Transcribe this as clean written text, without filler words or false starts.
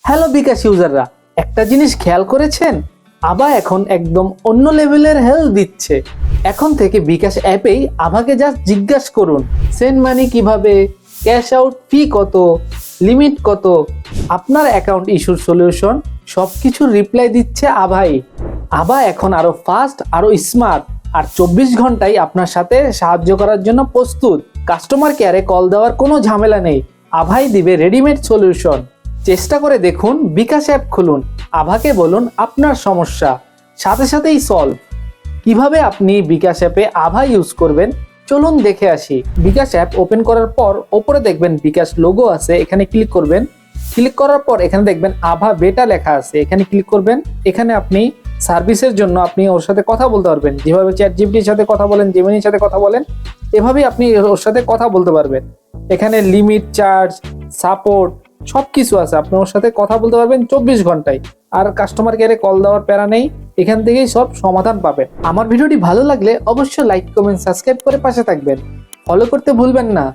Hello বিকাশ ইউজাররা, একটা জিনিস খেয়াল করেছেন? আভা এখন একদম অন্য লেভেলের হেল্প দিচ্ছে। এখন থেকে বিকাশ অ্যাপেই আভাকে জাস্ট জিজ্ঞাসা করুন সেন্ড মানি কিভাবে, ক্যাশ আউট ফি কত, লিমিট কত, আপনার অ্যাকাউন্ট ইস্যুর সলিউশন সবকিছুর রিপ্লাই দিচ্ছে আভাই। আভা এখন আরো ফাস্ট, আরো স্মার্ট, আর 24 ঘন্টায় আপনার সাথে সাহায্য করার জন্য প্রস্তুত। কাস্টমার কেয়ারে কল দেওয়ার কোনো ঝামেলা নেই, আভাই দিবে রেডিমেড সলিউশন। চেষ্টা করে দেখুন, বিকাশ অ্যাপ খুলুন, আভাকে বলুন আপনার সমস্যা, সাথে সাথেই সলভ। কিভাবে আপনি বিকাশ অ্যাপে আভা ইউজ করবেন চলুন দেখে আসি। বিকাশ অ্যাপ ওপেন করার পর ওপরে দেখবেন বিকাশ লোগো আছে, এখানে ক্লিক করবেন। ক্লিক করার পর এখানে দেখবেন আভা বেটা লেখা আছে, এখানে ক্লিক করবেন। এখানে আপনি সার্ভিসের জন্য আপনি ওর সাথে কথা বলতে পারবেন, যেভাবে চ্যাট জিপিটির সাথে কথা বলেন, জেমিনির সাথে কথা বলেন, এভাবেই আপনি ওর সাথে কথা বলতে পারবেন। এখানে লিমিট, চার্জ, সাপোর্ট সবকিছু আছে, আপনি ওর সাথে কথা বলতে পারবেন 24 ঘন্টায়। আর কাস্টমার কেয়ারে কল দেওয়ার প্যারা নেই, এখান থেকেই সব সমাধান পাবেন। আমার ভিডিওটি ভালো লাগলে অবশ্যই লাইক, কমেন্ট, সাবস্ক্রাইব করে পাশে থাকবেন। ফলো করতে ভুলবেন না।